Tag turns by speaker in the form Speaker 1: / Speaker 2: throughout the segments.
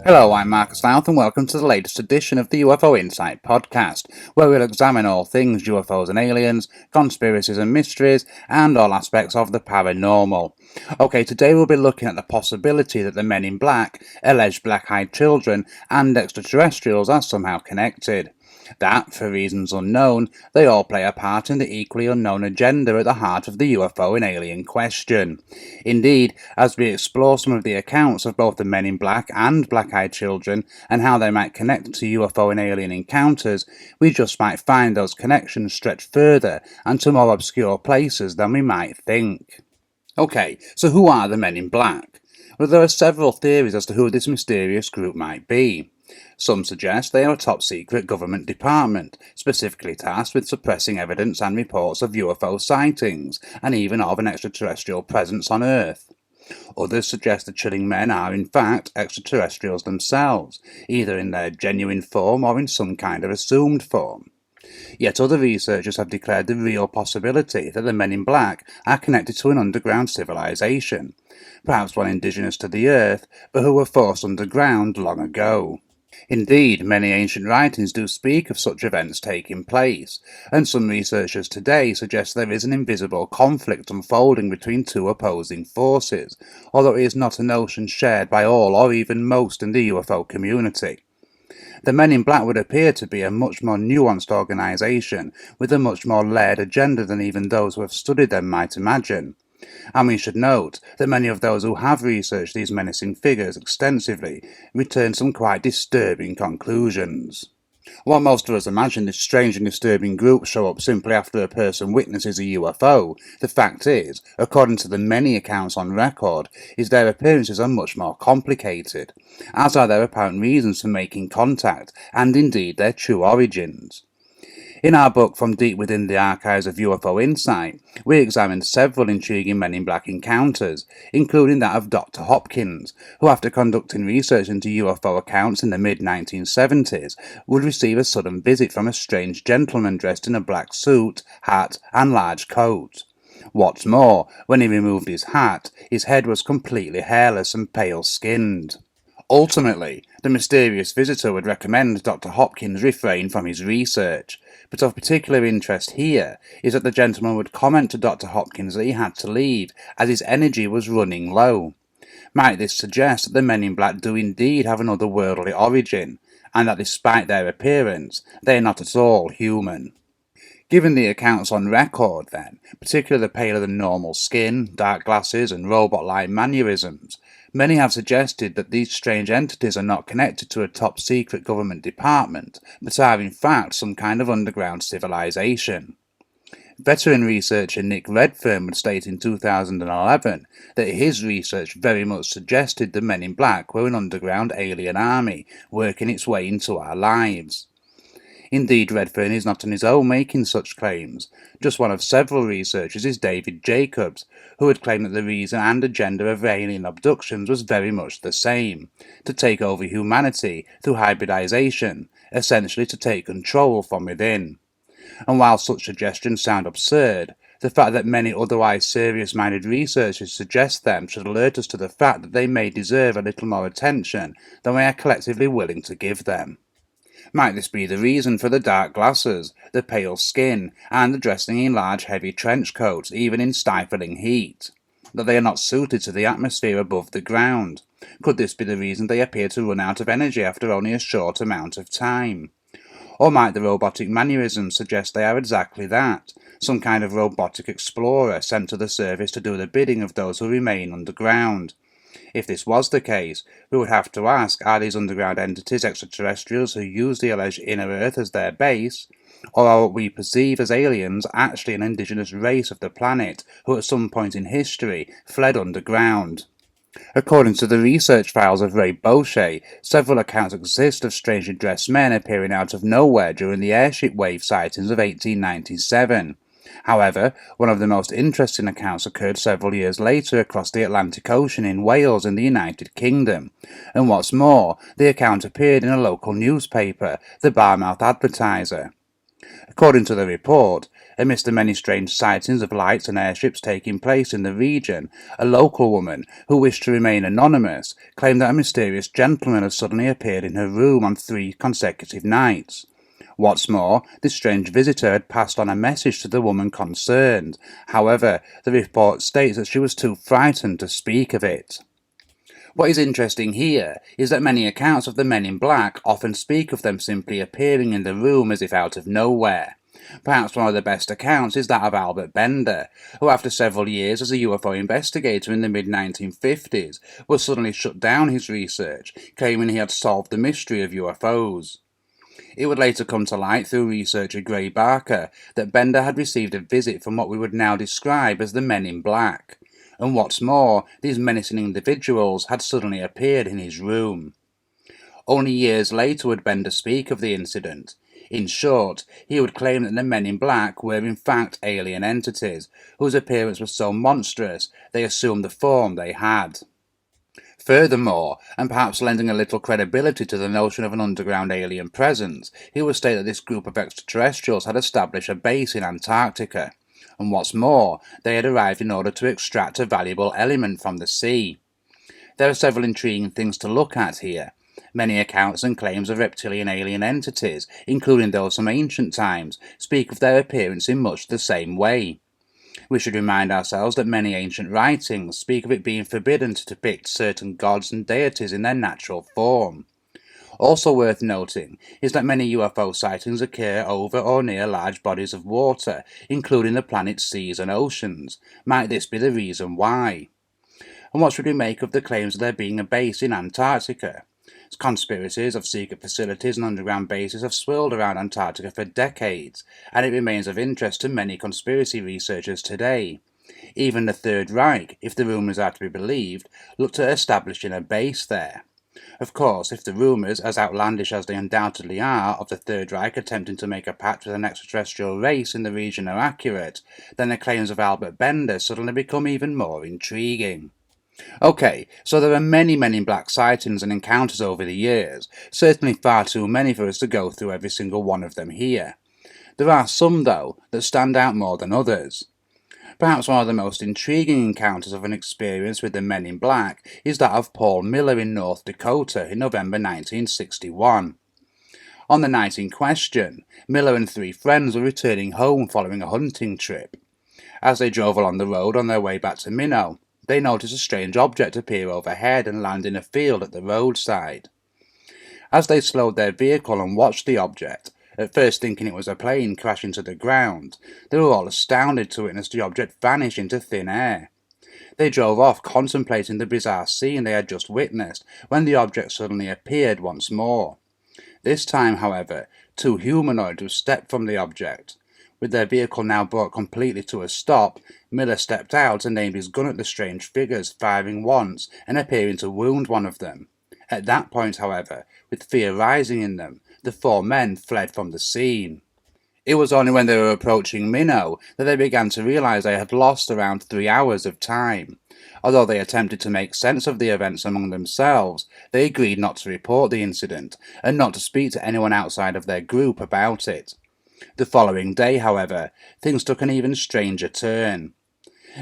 Speaker 1: Hello, I'm Marcus Lowth and welcome to the latest edition of the UFO Insight podcast, where we'll examine all things UFOs and aliens, conspiracies and mysteries, and all aspects of the paranormal. Okay, today we'll be looking at the possibility that the men in black, alleged black-eyed children, and extraterrestrials are somehow connected. That, for reasons unknown, they all play a part in the equally unknown agenda at the heart of the UFO and alien question. Indeed, as we explore some of the accounts of both the men in black and black-eyed children and how they might connect to UFO and alien encounters, we just might find those connections stretch further and to more obscure places than we might think. Okay, so who are the men in black? Well, there are several theories as to who this mysterious group might be. Some suggest they are a top-secret government department, specifically tasked with suppressing evidence and reports of UFO sightings, and even of an extraterrestrial presence on Earth. Others suggest the chilling men are, in fact, extraterrestrials themselves, either in their genuine form or in some kind of assumed form. Yet other researchers have declared the real possibility that the men in black are connected to an underground civilization, perhaps one indigenous to the Earth, but who were forced underground long ago. Indeed, many ancient writings do speak of such events taking place, and some researchers today suggest there is an invisible conflict unfolding between two opposing forces, although it is not a notion shared by all or even most in the UFO community. The Men in Black would appear to be a much more nuanced organisation, with a much more layered agenda than even those who have studied them might imagine. And we should note that many of those who have researched these menacing figures extensively return some quite disturbing conclusions. While most of us imagine this strange and disturbing group show up simply after a person witnesses a UFO, the fact is, according to the many accounts on record, is their appearances are much more complicated, as are their apparent reasons for making contact, and indeed their true origins. In our book From Deep Within the Archives of UFO Insight, we examined several intriguing Men in Black encounters, including that of Dr. Hopkins, who after conducting research into UFO accounts in the mid-1970s, would receive a sudden visit from a strange gentleman dressed in a black suit, hat, and large coat. What's more, when he removed his hat, his head was completely hairless and pale-skinned. Ultimately, the mysterious visitor would recommend Dr. Hopkins refrain from his research, but of particular interest here is that the gentleman would comment to Dr. Hopkins that he had to leave, as his energy was running low. Might this suggest that the Men in Black do indeed have an otherworldly origin, and that despite their appearance, they are not at all human? Given the accounts on record, then, particularly the paler-than-normal skin, dark glasses, and robot-like mannerisms, many have suggested that these strange entities are not connected to a top-secret government department, but are in fact some kind of underground civilization. Veteran researcher Nick Redfern would state in 2011 that his research very much suggested the Men in Black were an underground alien army working its way into our lives. Indeed, Redfern is not on his own making such claims. Just one of several researchers is David Jacobs, who would claim that the reason and agenda of alien abductions was very much the same: to take over humanity through hybridization, essentially to take control from within. And while such suggestions sound absurd, the fact that many otherwise serious-minded researchers suggest them should alert us to the fact that they may deserve a little more attention than we are collectively willing to give them. Might this be the reason for the dark glasses, the pale skin, and the dressing in large heavy trench coats, even in stifling heat? That they are not suited to the atmosphere above the ground? Could this be the reason they appear to run out of energy after only a short amount of time? Or might the robotic mannerisms suggest they are exactly that, some kind of robotic explorer sent to the surface to do the bidding of those who remain underground? If this was the case, we would have to ask, are these underground entities extraterrestrials who use the alleged inner Earth as their base, or are what we perceive as aliens actually an indigenous race of the planet who at some point in history fled underground? According to the research files of Ray Boucher, several accounts exist of strangely dressed men appearing out of nowhere during the airship wave sightings of 1897. However, one of the most interesting accounts occurred several years later across the Atlantic Ocean in Wales in the United Kingdom, and what's more, the account appeared in a local newspaper, the Barmouth Advertiser. According to the report, amidst the many strange sightings of lights and airships taking place in the region, a local woman, who wished to remain anonymous, claimed that a mysterious gentleman had suddenly appeared in her room on 3 consecutive nights. What's more, this strange visitor had passed on a message to the woman concerned. However, the report states that she was too frightened to speak of it. What is interesting here is that many accounts of the men in black often speak of them simply appearing in the room as if out of nowhere. Perhaps one of the best accounts is that of Albert Bender, who after several years as a UFO investigator in the mid-1950s was suddenly shut down his research, claiming he had solved the mystery of UFOs. It would later come to light through researcher Gray Barker that Bender had received a visit from what we would now describe as the Men in Black. And what's more, these menacing individuals had suddenly appeared in his room. Only years later would Bender speak of the incident. In short, he would claim that the Men in Black were in fact alien entities, whose appearance was so monstrous they assumed the form they had. Furthermore, and perhaps lending a little credibility to the notion of an underground alien presence, he would state that this group of extraterrestrials had established a base in Antarctica. And what's more, they had arrived in order to extract a valuable element from the sea. There are several intriguing things to look at here. Many accounts and claims of reptilian alien entities, including those from ancient times, speak of their appearance in much the same way. We should remind ourselves that many ancient writings speak of it being forbidden to depict certain gods and deities in their natural form. Also worth noting is that many UFO sightings occur over or near large bodies of water, including the planet's seas and oceans. Might this be the reason why? And what should we make of the claims of there being a base in Antarctica? Conspiracies of secret facilities and underground bases have swirled around Antarctica for decades, and it remains of interest to many conspiracy researchers today. Even the Third Reich, if the rumours are to be believed, looked at establishing a base there. Of course, if the rumours, as outlandish as they undoubtedly are, of the Third Reich attempting to make a pact with an extraterrestrial race in the region are accurate, then the claims of Albert Bender suddenly become even more intriguing. Okay, so there are many Men in Black sightings and encounters over the years, certainly far too many for us to go through every single one of them here. There are some, though, that stand out more than others. Perhaps one of the most intriguing encounters of an experience with the Men in Black is that of Paul Miller in North Dakota in November 1961. On the night in question, Miller and 3 friends were returning home following a hunting trip. As they drove along the road on their way back to Minnow, they noticed a strange object appear overhead and land in a field at the roadside. As they slowed their vehicle and watched the object, at first thinking it was a plane crashing to the ground, they were all astounded to witness the object vanish into thin air. They drove off contemplating the bizarre scene they had just witnessed when the object suddenly appeared once more. This time, however, 2 humanoids have stepped from the object. With their vehicle now brought completely to a stop, Miller stepped out and aimed his gun at the strange figures, firing once and appearing to wound one of them. At that point, however, with fear rising in them, the 4 men fled from the scene. It was only when they were approaching Minnow that they began to realize they had lost around 3 hours of time. Although they attempted to make sense of the events among themselves, they agreed not to report the incident and not to speak to anyone outside of their group about it. The following day, however, things took an even stranger turn.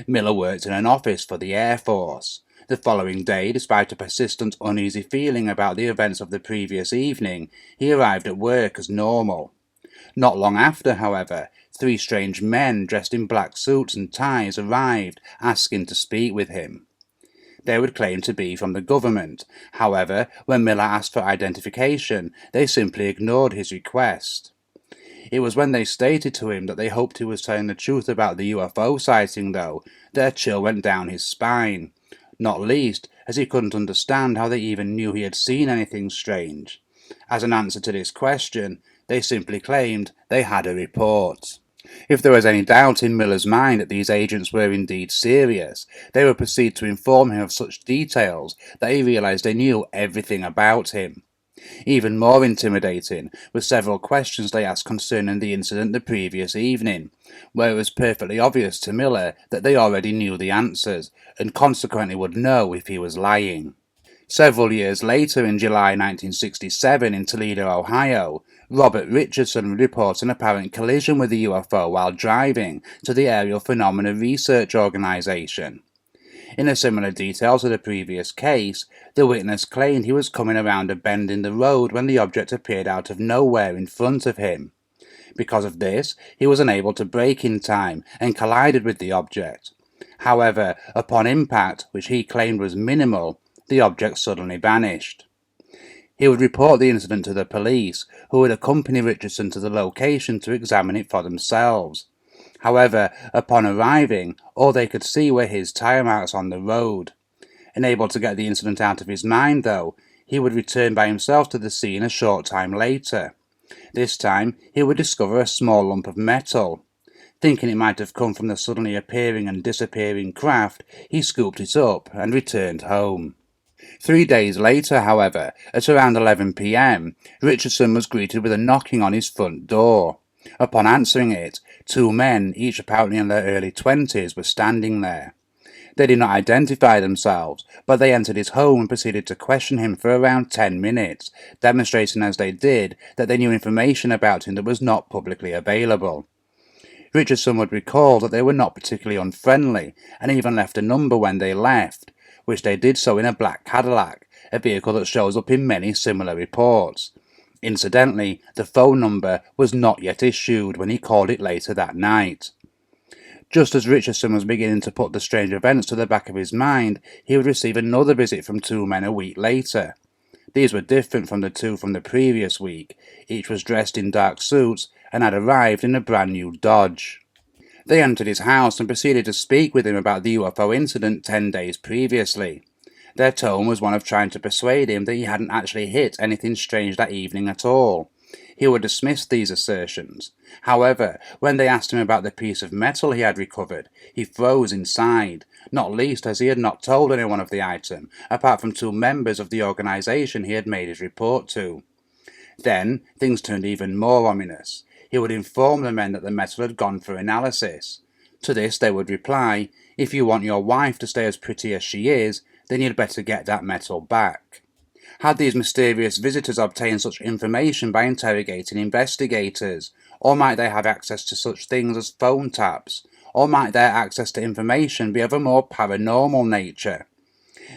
Speaker 1: Miller worked in an office for the Air Force. The following day, despite a persistent uneasy feeling about the events of the previous evening, he arrived at work as normal. Not long after, however, 3 strange men dressed in black suits and ties arrived, asking to speak with him. They would claim to be from the government. However, when Miller asked for identification, they simply ignored his request. It was when they stated to him that they hoped he was telling the truth about the UFO sighting, though, that a chill went down his spine. Not least, as he couldn't understand how they even knew he had seen anything strange. As an answer to this question, they simply claimed they had a report. If there was any doubt in Miller's mind that these agents were indeed serious, they would proceed to inform him of such details that he realized they knew everything about him. Even more intimidating were several questions they asked concerning the incident the previous evening, where it was perfectly obvious to Miller that they already knew the answers, and consequently would know if he was lying. Several years later, in July 1967, in Toledo, Ohio, Robert Richardson would report an apparent collision with a UFO while driving to the Aerial Phenomena Research Organization. In a similar detail to the previous case, the witness claimed he was coming around a bend in the road when the object appeared out of nowhere in front of him. Because of this, he was unable to brake in time and collided with the object. However, upon impact, which he claimed was minimal, the object suddenly vanished. He would report the incident to the police, who would accompany Richardson to the location to examine it for themselves. However, upon arriving, all they could see were his tire marks on the road. Unable to get the incident out of his mind, though, he would return by himself to the scene a short time later. This time, he would discover a small lump of metal. Thinking it might have come from the suddenly appearing and disappearing craft, he scooped it up and returned home. 3 days later, however, at around 11 p.m., Richardson was greeted with a knocking on his front door. Upon answering it, 2 men, each apparently in their early 20s, were standing there. They did not identify themselves, but they entered his home and proceeded to question him for around 10 minutes, demonstrating as they did that they knew information about him that was not publicly available. Richardson would recall that they were not particularly unfriendly, and even left a number when they left, which they did so in a black Cadillac, a vehicle that shows up in many similar reports. Incidentally, the phone number was not yet issued when he called it later that night. Just as Richardson was beginning to put the strange events to the back of his mind, he would receive another visit from 2 men a week later. These were different from the 2 from the previous week. Each was dressed in dark suits and had arrived in a brand new Dodge. They entered his house and proceeded to speak with him about the UFO incident 10 days previously. Their tone was one of trying to persuade him that he hadn't actually hit anything strange that evening at all. He would dismiss these assertions. However, when they asked him about the piece of metal he had recovered, he froze inside, not least as he had not told anyone of the item, apart from 2 members of the organization he had made his report to. Then, things turned even more ominous. He would inform the men that the metal had gone for analysis. To this they would reply, "If you want your wife to stay as pretty as she is, then you'd better get that metal back." Had these mysterious visitors obtained such information by interrogating investigators? Or might they have access to such things as phone taps? Or might their access to information be of a more paranormal nature?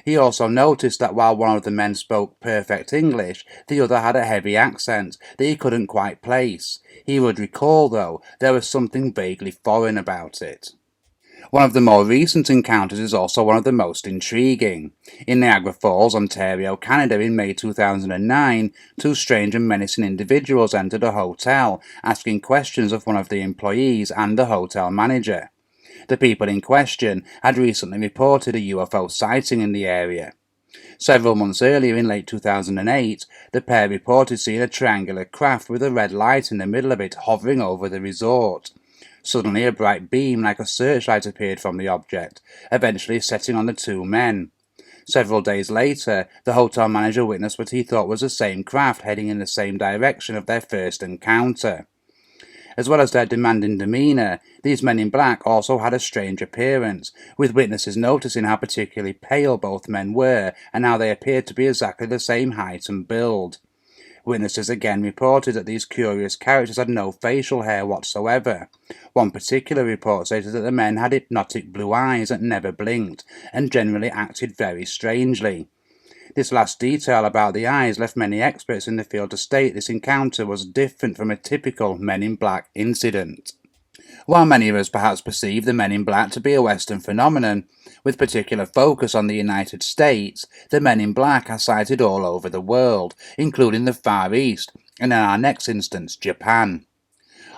Speaker 1: He also noticed that while one of the men spoke perfect English, the other had a heavy accent that he couldn't quite place. He would recall, though, there was something vaguely foreign about it. One of the more recent encounters is also one of the most intriguing. In Niagara Falls, Ontario, Canada, in May 2009, 2 strange and menacing individuals entered a hotel, asking questions of one of the employees and the hotel manager. The people in question had recently reported a UFO sighting in the area. Several months earlier, in late 2008, the pair reported seeing a triangular craft with a red light in the middle of it hovering over the resort. Suddenly, a bright beam like a searchlight appeared from the object, eventually setting on the 2 men. Several days later, the hotel manager witnessed what he thought was the same craft heading in the same direction of their first encounter. As well as their demanding demeanour, these men in black also had a strange appearance, with witnesses noticing how particularly pale both men were and how they appeared to be exactly the same height and build. Witnesses again reported that these curious characters had no facial hair whatsoever. One particular report stated that the men had hypnotic blue eyes that never blinked, and generally acted very strangely. This last detail about the eyes left many experts in the field to state this encounter was different from a typical Men in Black incident. While many of us perhaps perceive the Men in Black to be a Western phenomenon, with particular focus on the United States, the Men in Black are sighted all over the world, including the Far East, and in our next instance, Japan.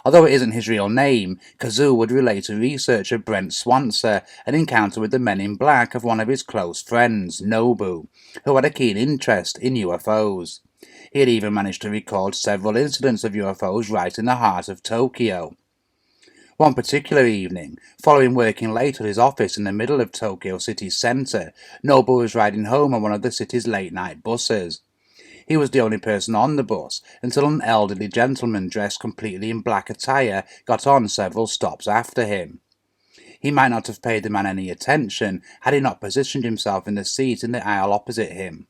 Speaker 1: Although it isn't his real name, Kazoo would relate to researcher Brent Swancer an encounter with the Men in Black of one of his close friends, Nobu, who had a keen interest in UFOs. He had even managed to record several incidents of UFOs right in the heart of Tokyo. One particular evening, following working late at his office in the middle of Tokyo city's centre, Nobu was riding home on one of the city's late-night buses. He was the only person on the bus until an elderly gentleman dressed completely in black attire got on several stops after him. He might not have paid the man any attention had he not positioned himself in the seat in the aisle opposite him.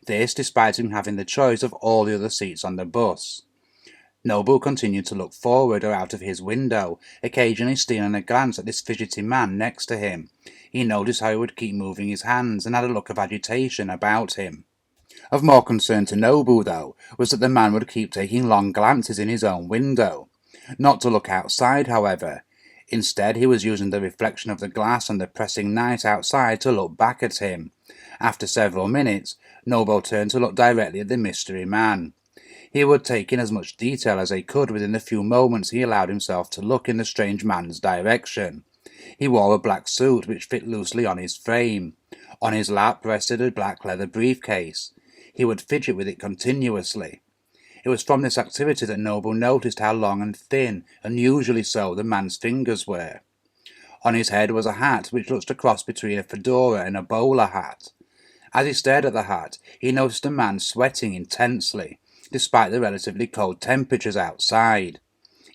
Speaker 1: This despite him having the choice of all the other seats on the bus. Noble continued to look forward or out of his window, occasionally stealing a glance at this fidgety man next to him. He noticed how he would keep moving his hands and had a look of agitation about him. Of more concern to Noble, though, was that the man would keep taking long glances in his own window. Not to look outside, however. Instead, he was using the reflection of the glass and the pressing night outside to look back at him. After several minutes, Noble turned to look directly at the mystery man. He would take in as much detail as he could within the few moments he allowed himself to look in the strange man's direction. He wore a black suit which fit loosely on his frame. On his lap rested a black leather briefcase. He would fidget with it continuously. It was from this activity that Noble noticed how long and thin, unusually so, the man's fingers were. On his head was a hat which looked a cross between a fedora and a bowler hat. As he stared at the hat, he noticed a man sweating intensely, despite the relatively cold temperatures outside.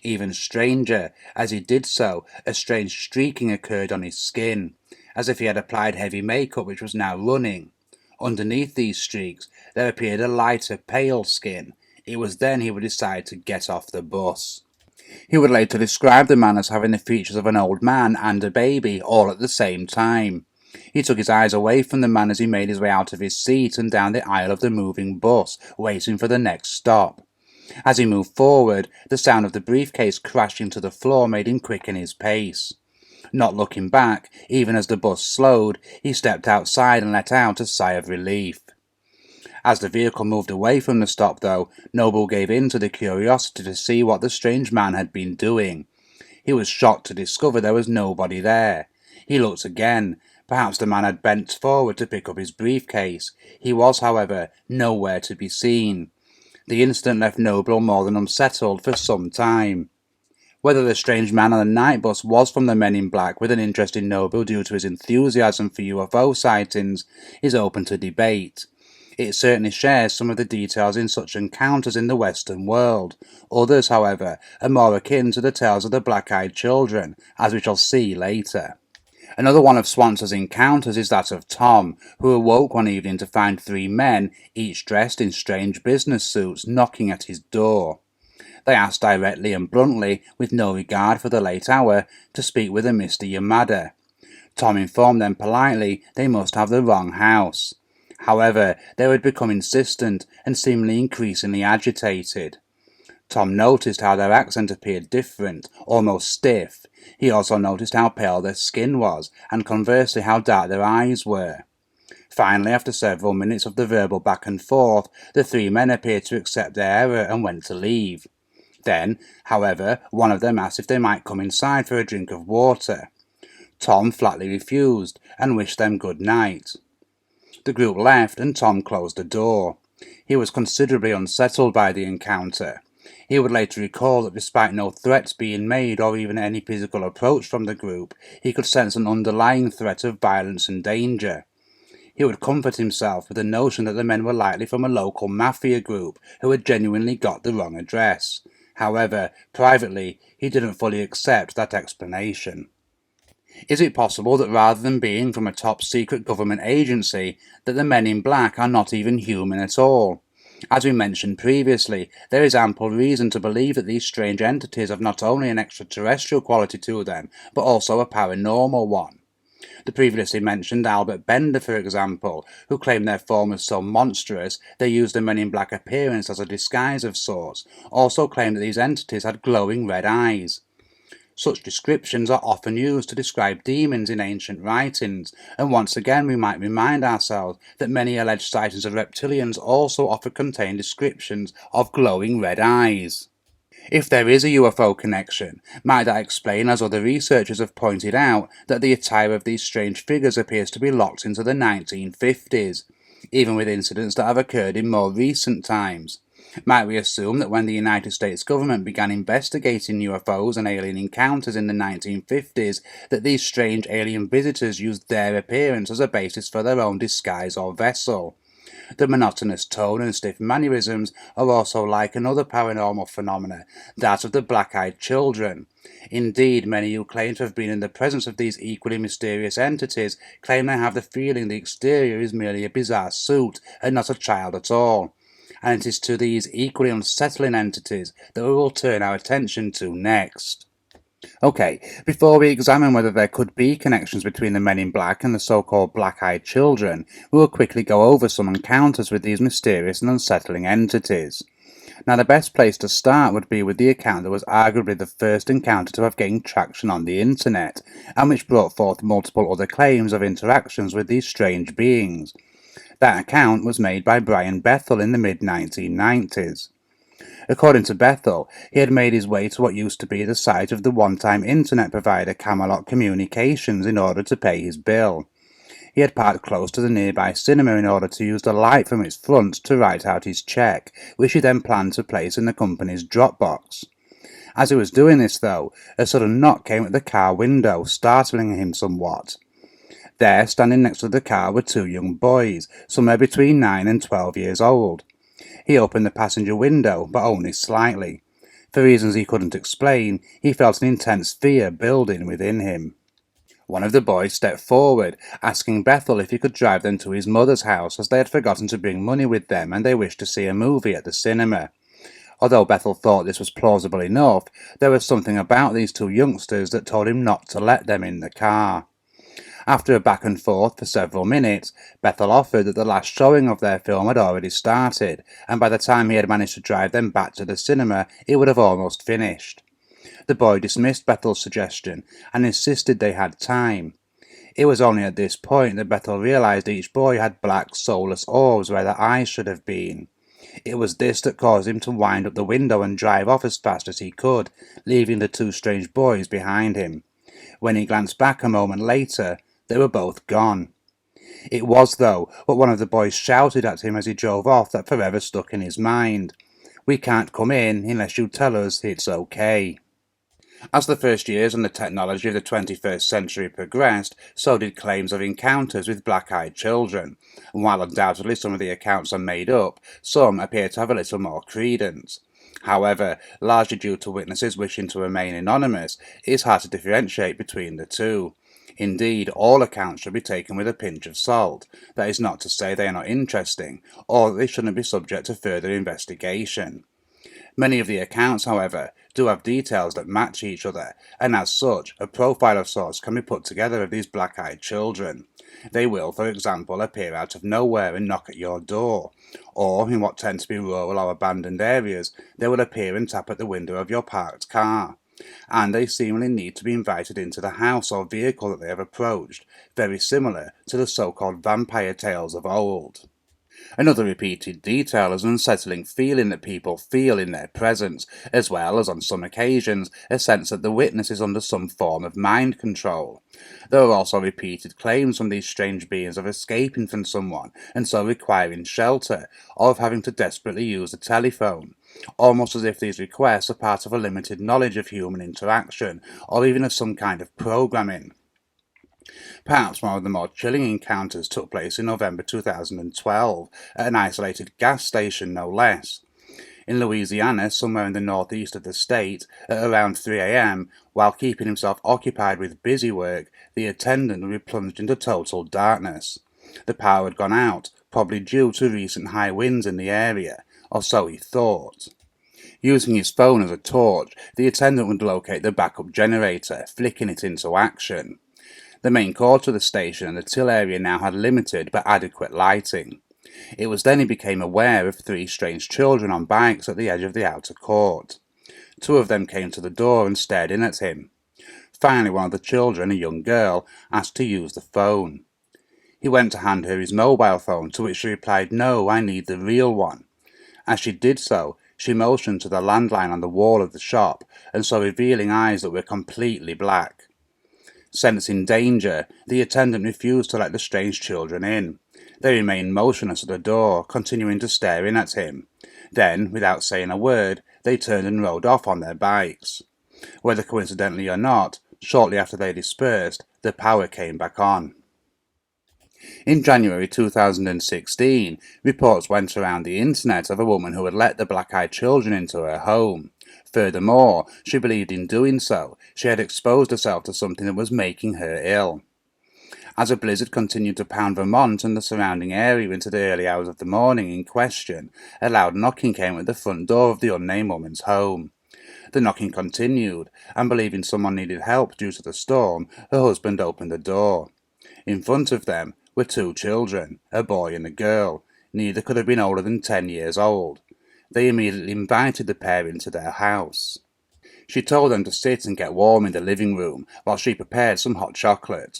Speaker 1: Even stranger, as he did so, a strange streaking occurred on his skin, as if he had applied heavy makeup which was now running. Underneath these streaks, there appeared a lighter, pale skin. It was then he would decide to get off the bus. He would later describe the man as having the features of an old man and a baby, all at the same time. He took his eyes away from the man as he made his way out of his seat and down the aisle of the moving bus, waiting for the next stop. As he moved forward, the sound of the briefcase crashing to the floor made him quicken his pace. Not looking back, even as the bus slowed, he stepped outside and let out a sigh of relief. As the vehicle moved away from the stop, though, Noble gave in to the curiosity to see what the strange man had been doing. He was shocked to discover there was nobody there. He looked again. Perhaps the man had bent forward to pick up his briefcase. He was, however, nowhere to be seen. The incident left Noble more than unsettled for some time. Whether the strange man on the night bus was from the Men in Black with an interest in Noble due to his enthusiasm for UFO sightings is open to debate. It certainly shares some of the details in such encounters in the Western world. Others, however, are more akin to the tales of the black-eyed children, as we shall see later. Another one of Swancer's encounters is that of Tom, who awoke one evening to find 3 men, each dressed in strange business suits, knocking at his door. They asked directly and bluntly, with no regard for the late hour, to speak with a Mr. Yamada. Tom informed them politely they must have the wrong house. However, they would become insistent and seemingly increasingly agitated. Tom noticed how their accent appeared different, almost stiff. He also noticed how pale their skin was, and conversely how dark their eyes were. Finally, after several minutes of the verbal back and forth, the 3 men appeared to accept their error and went to leave. Then, however, one of them asked if they might come inside for a drink of water. Tom flatly refused, and wished them good night. The group left, and Tom closed the door. He was considerably unsettled by the encounter. He would later recall that despite no threats being made or even any physical approach from the group, he could sense an underlying threat of violence and danger. He would comfort himself with the notion that the men were likely from a local mafia group who had genuinely got the wrong address. However, privately, he didn't fully accept that explanation. Is it possible that rather than being from a top-secret government agency, that the Men in Black are not even human at all? As we mentioned previously, there is ample reason to believe that these strange entities have not only an extraterrestrial quality to them, but also a paranormal one. The previously mentioned Albert Bender, for example, who claimed their form was so monstrous they used the Men in Black appearance as a disguise of sorts, also claimed that these entities had glowing red eyes. Such descriptions are often used to describe demons in ancient writings, and once again we might remind ourselves that many alleged sightings of reptilians also often contain descriptions of glowing red eyes. If there is a UFO connection, might that explain, as other researchers have pointed out, that the attire of these strange figures appears to be locked into the 1950s, even with incidents that have occurred in more recent times? Might we assume that when the United States government began investigating UFOs and alien encounters in the 1950s, that these strange alien visitors used their appearance as a basis for their own disguise or vessel? The monotonous tone and stiff mannerisms are also like another paranormal phenomena, that of the black-eyed children. Indeed, many who claim to have been in the presence of these equally mysterious entities claim they have the feeling the exterior is merely a bizarre suit and not a child at all. And it is to these equally unsettling entities that we will turn our attention to next. Okay, before we examine whether there could be connections between the Men in Black and the so-called black-eyed children, we will quickly go over some encounters with these mysterious and unsettling entities. Now, the best place to start would be with the account that was arguably the first encounter to have gained traction on the internet, and which brought forth multiple other claims of interactions with these strange beings. That account was made by Brian Bethel in the mid-1990s. According to Bethel, he had made his way to what used to be the site of the one-time internet provider Cannock Communications in order to pay his bill. He had parked close to the nearby cinema in order to use the light from its front to write out his cheque, which he then planned to place in the company's drop box. As he was doing this, though, a sudden knock came at the car window, startling him somewhat. There, standing next to the car, were two young boys, somewhere between 9 and 12 years old. He opened the passenger window, but only slightly. For reasons he couldn't explain, he felt an intense fear building within him. One of the boys stepped forward, asking Bethel if he could drive them to his mother's house, as they had forgotten to bring money with them and they wished to see a movie at the cinema. Although Bethel thought this was plausible enough, there was something about these two youngsters that told him not to let them in the car. After a back and forth for several minutes, Bethel offered that the last showing of their film had already started, and by the time he had managed to drive them back to the cinema, it would have almost finished. The boy dismissed Bethel's suggestion and insisted they had time. It was only at this point that Bethel realized each boy had black, soulless orbs where their eyes should have been. It was this that caused him to wind up the window and drive off as fast as he could, leaving the two strange boys behind him. When he glanced back a moment later, they were both gone. It was, though, what one of the boys shouted at him as he drove off that forever stuck in his mind. "We can't come in unless you tell us it's okay." As the first years and the technology of the 21st century progressed, so did claims of encounters with black-eyed children, and while undoubtedly some of the accounts are made up, some appear to have a little more credence. However, largely due to witnesses wishing to remain anonymous, it is hard to differentiate between the two. Indeed, all accounts should be taken with a pinch of salt. That is not to say they are not interesting, or that they shouldn't be subject to further investigation. Many of the accounts, however, do have details that match each other, and as such, a profile of sorts can be put together of these black-eyed children. They will, for example, appear out of nowhere and knock at your door, or, in what tend to be rural or abandoned areas, they will appear and tap at the window of your parked car. And they seemingly need to be invited into the house or vehicle that they have approached, very similar to the so-called vampire tales of old. Another repeated detail is an unsettling feeling that people feel in their presence, as well as, on some occasions, a sense that the witness is under some form of mind control. There are also repeated claims from these strange beings of escaping from someone, and so requiring shelter, or of having to desperately use the telephone, almost as if these requests are part of a limited knowledge of human interaction, or even of some kind of programming. Perhaps one of the more chilling encounters took place in November 2012, at an isolated gas station no less. In Louisiana, somewhere in the northeast of the state, at around 3 a.m., while keeping himself occupied with busy work, the attendant would be plunged into total darkness. The power had gone out, probably due to recent high winds in the area, or so he thought. Using his phone as a torch, the attendant would locate the backup generator, flicking it into action. The main core to the station and the till area now had limited but adequate lighting. It was then he became aware of three strange children on bikes at the edge of the outer court. Two of them came to the door and stared in at him. Finally, one of the children, a young girl, asked to use the phone. He went to hand her his mobile phone, to which she replied, "No, I need the real one." As she did so, she motioned to the landline on the wall of the shop, and saw revealing eyes that were completely black. Sensing danger, the attendant refused to let the strange children in. They remained motionless at the door, continuing to stare in at him. Then, without saying a word, they turned and rode off on their bikes. Whether coincidentally or not, shortly after they dispersed, the power came back on. In January 2016, reports went around the internet of a woman who had let the black-eyed children into her home. Furthermore, she believed in doing so, she had exposed herself to something that was making her ill. As a blizzard continued to pound Vermont and the surrounding area into the early hours of the morning in question, a loud knocking came at the front door of the unnamed woman's home. The knocking continued, and believing someone needed help due to the storm, her husband opened the door. In front of them were two children, a boy and a girl. Neither could have been older than 10 years old. They immediately invited the pair into their house. She told them to sit and get warm in the living room while she prepared some hot chocolate.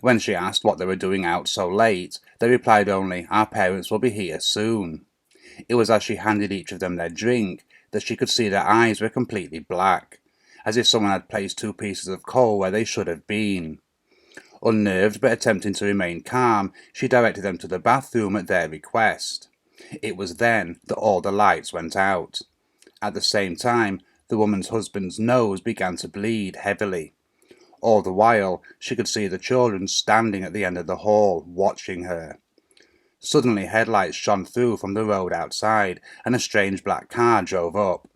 Speaker 1: When she asked what they were doing out so late, they replied only, "Our parents will be here soon." It was as she handed each of them their drink that she could see their eyes were completely black, as if someone had placed two pieces of coal where they should have been. Unnerved but attempting to remain calm, she directed them to the bathroom at their request. It was then that all the lights went out. At the same time, the woman's husband's nose began to bleed heavily. All the while, she could see the children standing at the end of the hall, watching her. Suddenly, headlights shone through from the road outside, and a strange black car drove up.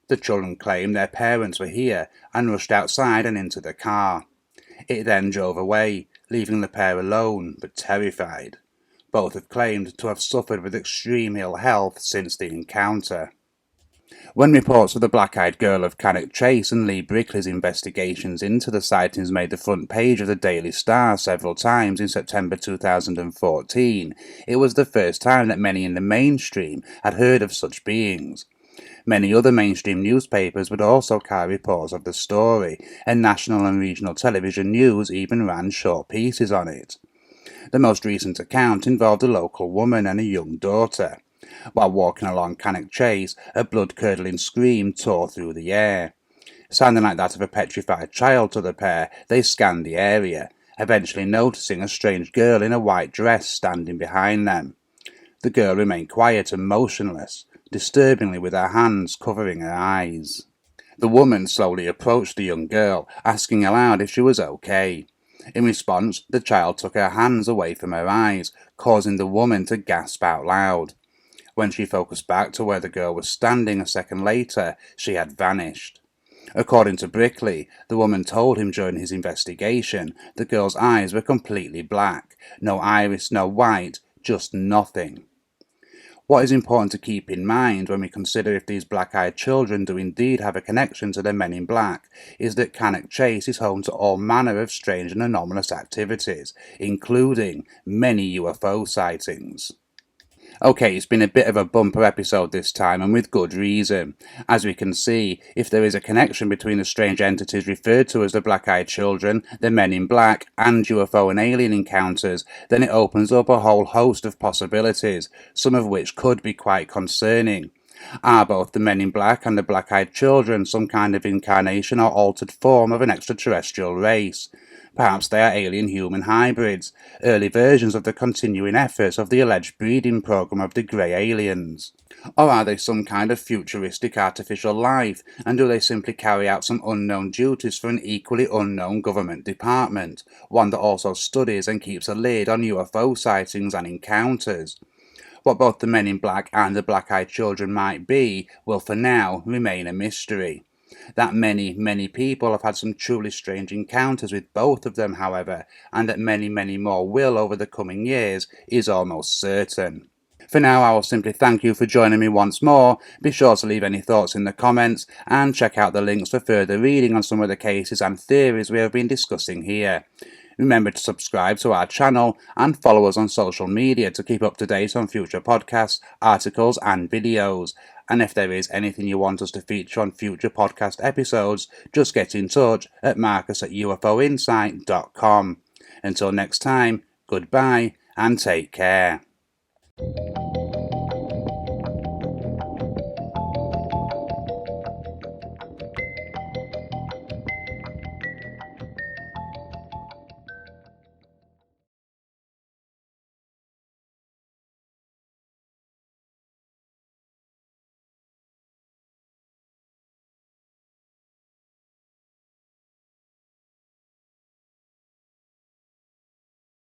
Speaker 1: The children claimed their parents were here, and rushed outside and into the car. It then drove away, leaving the pair alone, but terrified. Both have claimed to have suffered with extreme ill health since the encounter. When reports of the black-eyed girl of Cannock Chase and Lee Brickley's investigations into the sightings made the front page of the Daily Star several times in September 2014, it was the first time that many in the mainstream had heard of such beings. Many other mainstream newspapers would also carry reports of the story, and national and regional television news even ran short pieces on it. The most recent account involved a local woman and a young daughter. While walking along Cannock Chase, a blood-curdling scream tore through the air. Sounding like that of a petrified child to the pair, they scanned the area, eventually noticing a strange girl in a white dress standing behind them. The girl remained quiet and motionless, disturbingly with her hands covering her eyes. The woman slowly approached the young girl, asking aloud if she was okay. In response, the child took her hands away from her eyes, causing the woman to gasp out loud. When she focused back to where the girl was standing a second later, she had vanished. According to Brickley, the woman told him during his investigation the girl's eyes were completely black, no iris, no white, just nothing. What is important to keep in mind when we consider if these black-eyed children do indeed have a connection to the Men in Black is that Cannock Chase is home to all manner of strange and anomalous activities, including many UFO sightings. Okay, it's been a bit of a bumper episode this time, and with good reason. As we can see, if there is a connection between the strange entities referred to as the Black-Eyed Children, the Men in Black, and UFO and alien encounters, then it opens up a whole host of possibilities, some of which could be quite concerning. Are both the Men in Black and the Black-Eyed Children some kind of incarnation or altered form of an extraterrestrial race? Perhaps they are alien-human hybrids, early versions of the continuing efforts of the alleged breeding program of the Grey Aliens. Or are they some kind of futuristic artificial life, and do they simply carry out some unknown duties for an equally unknown government department, one that also studies and keeps a lid on UFO sightings and encounters? What both the Men in Black and the Black-Eyed Children might be will for now remain a mystery. That many people have had some truly strange encounters with both of them, however, and that many more will over the coming years is almost certain. For now, I will simply thank you for joining me once more. Be sure to leave any thoughts in the comments and check out the links for further reading on some of the cases and theories we have been discussing here. Remember to subscribe to our channel and follow us on social media to keep up to date on future podcasts, articles and videos. And if there is anything you want us to feature on future podcast episodes, just get in touch at marcus@ufoinsight.com. Until next time, goodbye and take care.